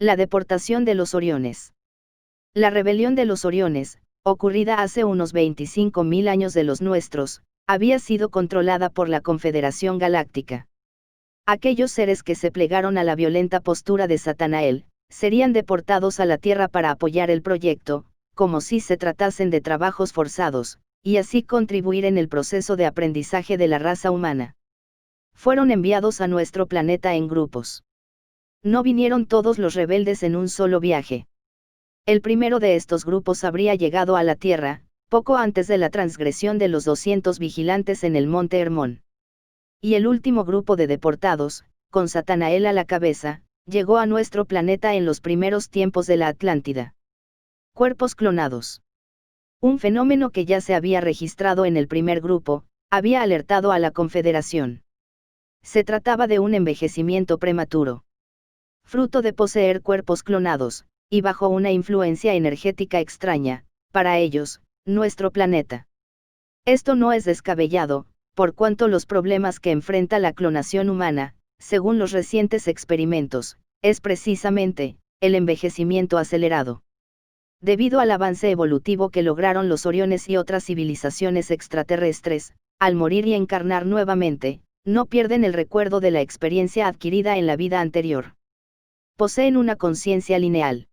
La deportación de los Oriones. La rebelión de los Oriones, ocurrida hace unos 25.000 años de los nuestros, había sido controlada por la Confederación Galáctica. Aquellos seres que se plegaron a la violenta postura de Satanael, serían deportados a la Tierra para apoyar el proyecto, como si se tratasen de trabajos forzados, y así contribuir en el proceso de aprendizaje de la raza humana. Fueron enviados a nuestro planeta en grupos. No vinieron todos los rebeldes en un solo viaje. El primero de estos grupos habría llegado a la Tierra, poco antes de la transgresión de los 200 vigilantes en el Monte Hermón. Y el último grupo de deportados, con Satanael a la cabeza, llegó a nuestro planeta en los primeros tiempos de la Atlántida. Cuerpos clonados. Un fenómeno que ya se había registrado en el primer grupo, había alertado a la Confederación. Se trataba de un envejecimiento prematuro. Fruto de poseer cuerpos clonados, y bajo una influencia energética extraña, para ellos, nuestro planeta. Esto no es descabellado, por cuanto los problemas que enfrenta la clonación humana, según los recientes experimentos, es precisamente, el envejecimiento acelerado. Debido al avance evolutivo que lograron los Oriones y otras civilizaciones extraterrestres, al morir y encarnar nuevamente, no pierden el recuerdo de la experiencia adquirida en la vida anterior. Poseen una conciencia lineal.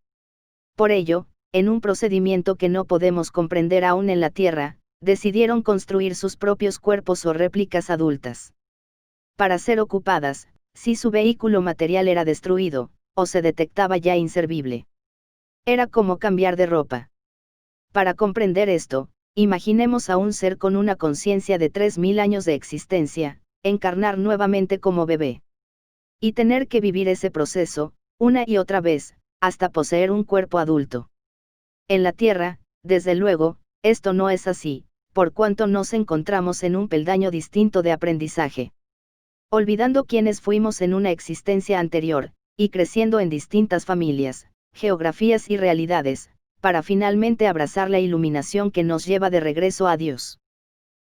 Por ello, en un procedimiento que no podemos comprender aún en la Tierra, decidieron construir sus propios cuerpos o réplicas adultas. Para ser ocupadas, si su vehículo material era destruido, o se detectaba ya inservible. Era como cambiar de ropa. Para comprender esto, imaginemos a un ser con una conciencia de 3.000 años de existencia, encarnar nuevamente como bebé. Y tener que vivir ese proceso, una y otra vez, hasta poseer un cuerpo adulto. En la Tierra, desde luego, esto no es así, por cuanto nos encontramos en un peldaño distinto de aprendizaje. Olvidando quiénes fuimos en una existencia anterior, y creciendo en distintas familias, geografías y realidades, para finalmente abrazar la iluminación que nos lleva de regreso a Dios.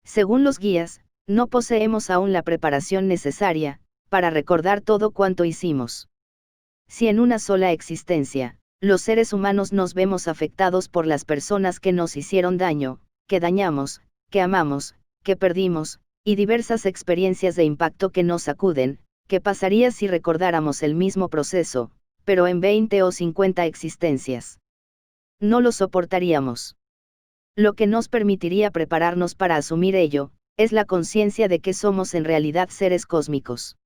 Según los guías, no poseemos aún la preparación necesaria, para recordar todo cuanto hicimos. Si en una sola existencia, los seres humanos nos vemos afectados por las personas que nos hicieron daño, que dañamos, que amamos, que perdimos, y diversas experiencias de impacto que nos sacuden, ¿qué pasaría si recordáramos el mismo proceso, pero en 20 o 50 existencias? No lo soportaríamos. Lo que nos permitiría prepararnos para asumir ello, es la conciencia de que somos en realidad seres cósmicos.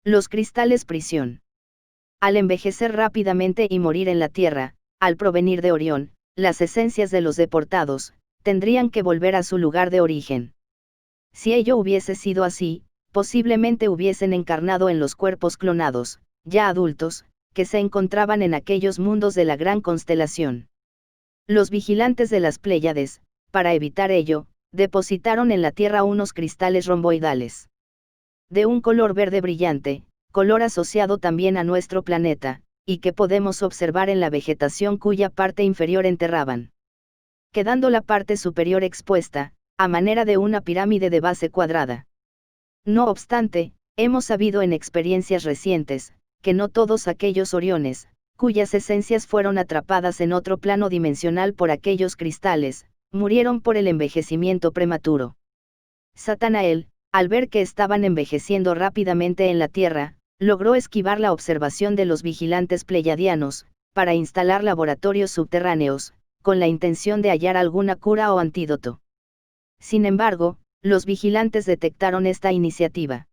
Los cristales prisión. Al envejecer rápidamente y morir en la Tierra, al provenir de Orión, las esencias de los deportados, tendrían que volver a su lugar de origen. Si ello hubiese sido así, posiblemente hubiesen encarnado en los cuerpos clonados, ya adultos, que se encontraban en aquellos mundos de la gran constelación. Los vigilantes de las Pléyades, para evitar ello, depositaron en la Tierra unos cristales romboidales. De un color verde brillante, color asociado también a nuestro planeta, y que podemos observar en la vegetación cuya parte inferior enterraban. Quedando la parte superior expuesta, a manera de una pirámide de base cuadrada. No obstante, hemos sabido en experiencias recientes, que no todos aquellos Oriones, cuyas esencias fueron atrapadas en otro plano dimensional por aquellos cristales, murieron por el envejecimiento prematuro. Satanael, al ver que estaban envejeciendo rápidamente en la Tierra, logró esquivar la observación de los vigilantes pleyadianos, para instalar laboratorios subterráneos, con la intención de hallar alguna cura o antídoto. Sin embargo, los vigilantes detectaron esta iniciativa.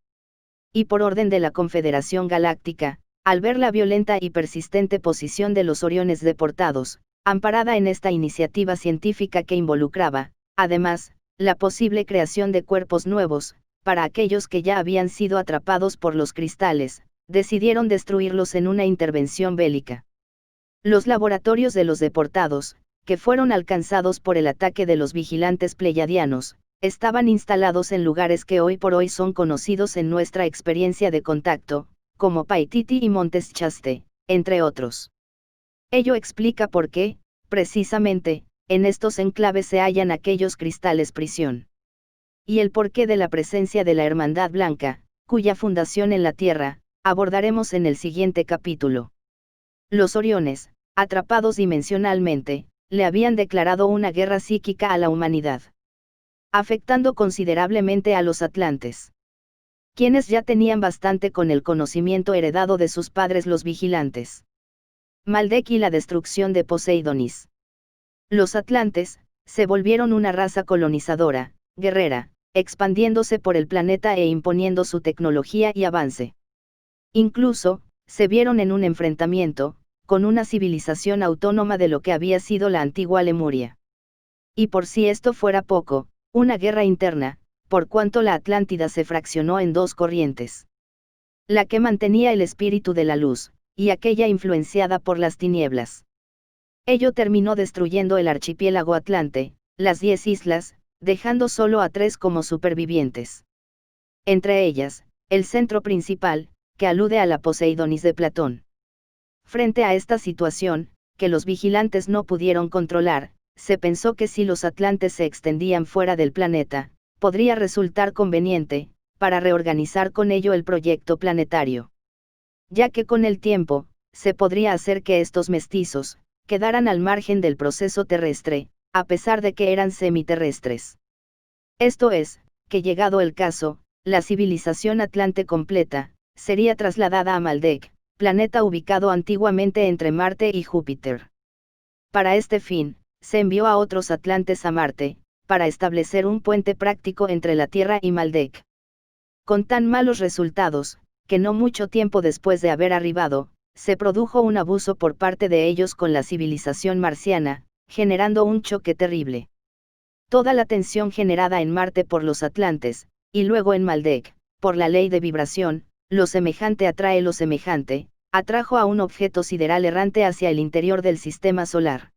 Y por orden de la Confederación Galáctica, al ver la violenta y persistente posición de los Oriones deportados, amparada en esta iniciativa científica que involucraba, además, la posible creación de cuerpos nuevos, para aquellos que ya habían sido atrapados por los cristales, decidieron destruirlos en una intervención bélica. Los laboratorios de los deportados, que fueron alcanzados por el ataque de los vigilantes pleyadianos, estaban instalados en lugares que hoy por hoy son conocidos en nuestra experiencia de contacto, como Paititi y Montes Chaste, entre otros. Ello explica por qué, precisamente, en estos enclaves se hallan aquellos cristales prisión. Y el porqué de la presencia de la Hermandad Blanca, cuya fundación en la Tierra, abordaremos en el siguiente capítulo. Los Oriones, atrapados dimensionalmente, le habían declarado una guerra psíquica a la humanidad, afectando considerablemente a los atlantes, quienes ya tenían bastante con el conocimiento heredado de sus padres los vigilantes. Maldek y la destrucción de Poseidonis. Los atlantes se volvieron una raza colonizadora, guerrera, expandiéndose por el planeta e imponiendo su tecnología y avance. Incluso, se vieron en un enfrentamiento, con una civilización autónoma de lo que había sido la antigua Lemuria. Y por si esto fuera poco, una guerra interna, por cuanto la Atlántida se fraccionó en dos corrientes. La que mantenía el espíritu de la luz, y aquella influenciada por las tinieblas. Ello terminó destruyendo el archipiélago Atlante, las 10 islas, dejando solo a 3 como supervivientes. Entre ellas, el centro principal, que alude a la Poseidonis de Platón. Frente a esta situación, que los vigilantes no pudieron controlar, se pensó que si los atlantes se extendían fuera del planeta, podría resultar conveniente, para reorganizar con ello el proyecto planetario. Ya que con el tiempo, se podría hacer que estos mestizos, quedaran al margen del proceso terrestre, a pesar de que eran semiterrestres. Esto es, que llegado el caso, la civilización atlante completa, sería trasladada a Maldek, planeta ubicado antiguamente entre Marte y Júpiter. Para este fin, se envió a otros atlantes a Marte, para establecer un puente práctico entre la Tierra y Maldek. Con tan malos resultados, que no mucho tiempo después de haber arribado, se produjo un abuso por parte de ellos con la civilización marciana, generando un choque terrible. Toda la tensión generada en Marte por los atlantes, y luego en Maldek, por la ley de vibración, lo semejante atrae lo semejante, atrajo a un objeto sideral errante hacia el interior del sistema solar.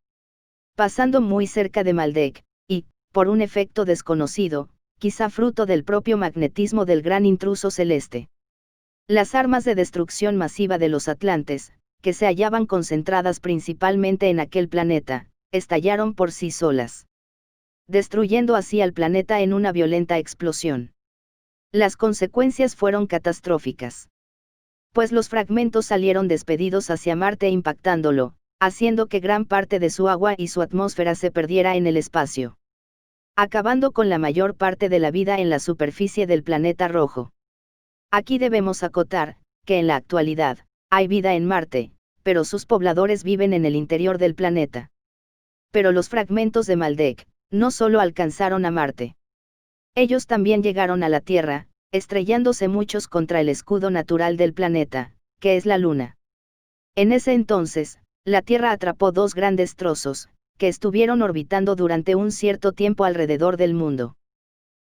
Pasando muy cerca de Maldek, y, por un efecto desconocido, quizá fruto del propio magnetismo del gran intruso celeste. Las armas de destrucción masiva de los atlantes, que se hallaban concentradas principalmente en aquel planeta, estallaron por sí solas, destruyendo así al planeta en una violenta explosión. Las consecuencias fueron catastróficas, pues los fragmentos salieron despedidos hacia Marte impactándolo, haciendo que gran parte de su agua y su atmósfera se perdiera en el espacio, acabando con la mayor parte de la vida en la superficie del planeta rojo. Aquí debemos acotar, que en la actualidad, hay vida en Marte, pero sus pobladores viven en el interior del planeta. Pero los fragmentos de Maldek, no solo alcanzaron a Marte. Ellos también llegaron a la Tierra, estrellándose muchos contra el escudo natural del planeta, que es la Luna. En ese entonces, la Tierra atrapó dos grandes trozos, que estuvieron orbitando durante un cierto tiempo alrededor del mundo.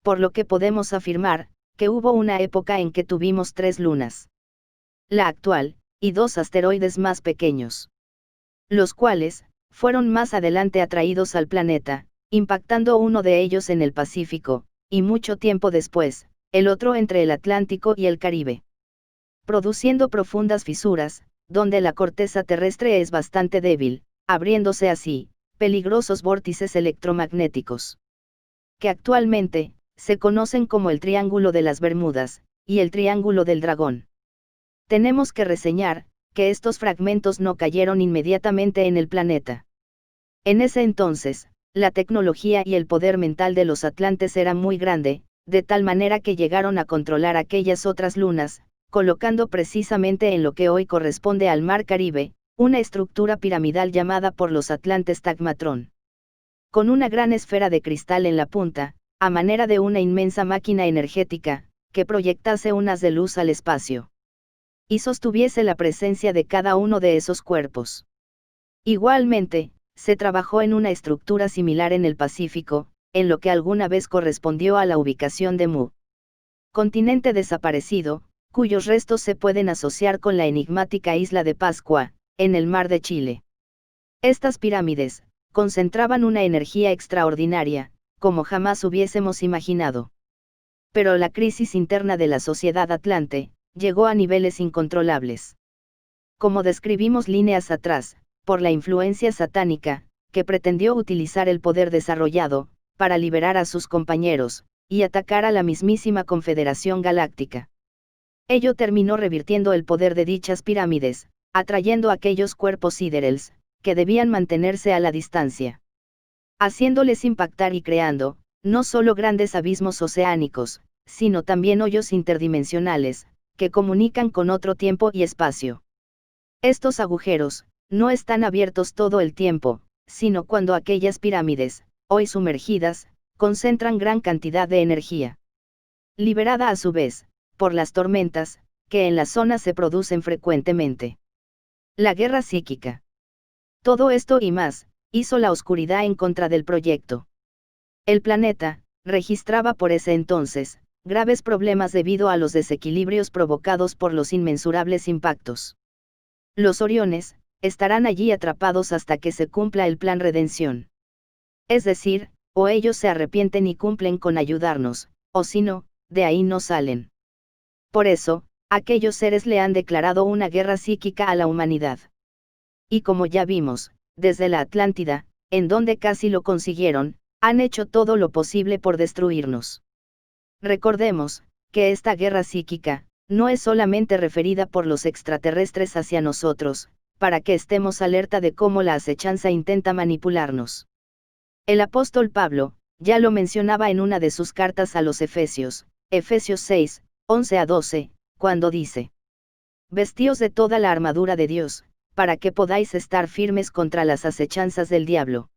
Por lo que podemos afirmar, que hubo una época en que tuvimos 3 lunas. La actual, y 2 asteroides más pequeños. Los cuales, fueron más adelante atraídos al planeta, impactando uno de ellos en el Pacífico, y mucho tiempo después, el otro entre el Atlántico y el Caribe. Produciendo profundas fisuras, donde la corteza terrestre es bastante débil, abriéndose así, peligrosos vórtices electromagnéticos. Que actualmente, se conocen como el Triángulo de las Bermudas, y el Triángulo del Dragón. Tenemos que reseñar, que estos fragmentos no cayeron inmediatamente en el planeta. En ese entonces, la tecnología y el poder mental de los atlantes era muy grande, de tal manera que llegaron a controlar aquellas otras lunas, colocando precisamente en lo que hoy corresponde al Mar Caribe, una estructura piramidal llamada por los atlantes Tagmatrón. Con una gran esfera de cristal en la punta, a manera de una inmensa máquina energética, que proyectase un haz de luz al espacio. Y sostuviese la presencia de cada uno de esos cuerpos. Igualmente, se trabajó en una estructura similar en el Pacífico, en lo que alguna vez correspondió a la ubicación de Mu. Continente desaparecido, cuyos restos se pueden asociar con la enigmática isla de Pascua, en el mar de Chile. Estas pirámides, concentraban una energía extraordinaria, como jamás hubiésemos imaginado. Pero la crisis interna de la sociedad atlante, llegó a niveles incontrolables. Como describimos líneas atrás, por la influencia satánica, que pretendió utilizar el poder desarrollado, para liberar a sus compañeros, y atacar a la mismísima Confederación Galáctica. Ello terminó revirtiendo el poder de dichas pirámides, atrayendo aquellos cuerpos siderels, que debían mantenerse a la distancia, haciéndoles impactar y creando, no solo grandes abismos oceánicos, sino también hoyos interdimensionales, que comunican con otro tiempo y espacio. Estos agujeros, no están abiertos todo el tiempo, sino cuando aquellas pirámides, hoy sumergidas, concentran gran cantidad de energía, liberada a su vez, por las tormentas, que en la zona se producen frecuentemente. La guerra psíquica. Todo esto y más, hizo la oscuridad en contra del proyecto. El planeta, registraba por ese entonces, graves problemas debido a los desequilibrios provocados por los inmensurables impactos. Los Oriones, estarán allí atrapados hasta que se cumpla el plan redención. Es decir, o ellos se arrepienten y cumplen con ayudarnos, o si no, de ahí no salen. Por eso, aquellos seres le han declarado una guerra psíquica a la humanidad. Y como ya vimos, desde la Atlántida, en donde casi lo consiguieron, han hecho todo lo posible por destruirnos. Recordemos, que esta guerra psíquica, no es solamente referida por los extraterrestres hacia nosotros, para que estemos alerta de cómo la acechanza intenta manipularnos. El apóstol Pablo, ya lo mencionaba en una de sus cartas a los Efesios, Efesios 6, 11 a 12, cuando dice: Vestíos de toda la armadura de Dios, para que podáis estar firmes contra las acechanzas del diablo.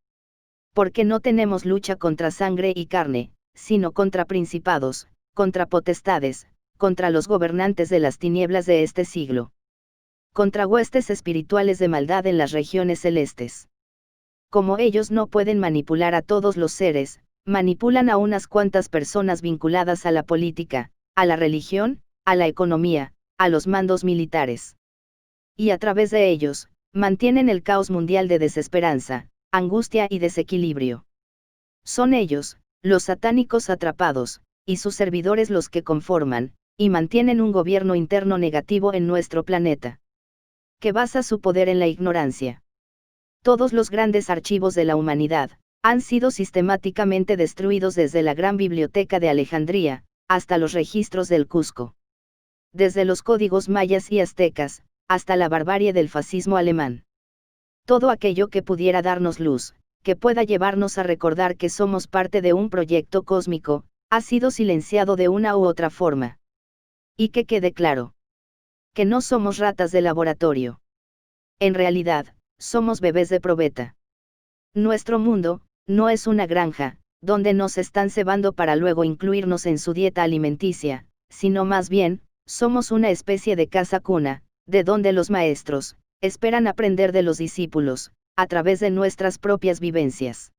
Porque no tenemos lucha contra sangre y carne, sino contra principados, contra potestades, contra los gobernantes de las tinieblas de este siglo, contra huestes espirituales de maldad en las regiones celestes. Como ellos no pueden manipular a todos los seres, manipulan a unas cuantas personas vinculadas a la política, a la religión, a la economía, a los mandos militares. Y a través de ellos, mantienen el caos mundial de desesperanza, angustia y desequilibrio. Son ellos, los satánicos atrapados, y sus servidores los que conforman, y mantienen un gobierno interno negativo en nuestro planeta, que basa su poder en la ignorancia. Todos los grandes archivos de la humanidad, han sido sistemáticamente destruidos desde la gran biblioteca de Alejandría, hasta los registros del Cusco. Desde los códigos mayas y aztecas, hasta la barbarie del fascismo alemán. Todo aquello que pudiera darnos luz, que pueda llevarnos a recordar que somos parte de un proyecto cósmico, ha sido silenciado de una u otra forma. Y que quede claro, que no somos ratas de laboratorio. En realidad, somos bebés de probeta. Nuestro mundo, no es una granja, donde nos están cebando para luego incluirnos en su dieta alimenticia, sino más bien, somos una especie de casa cuna, de donde los maestros, esperan aprender de los discípulos, a través de nuestras propias vivencias.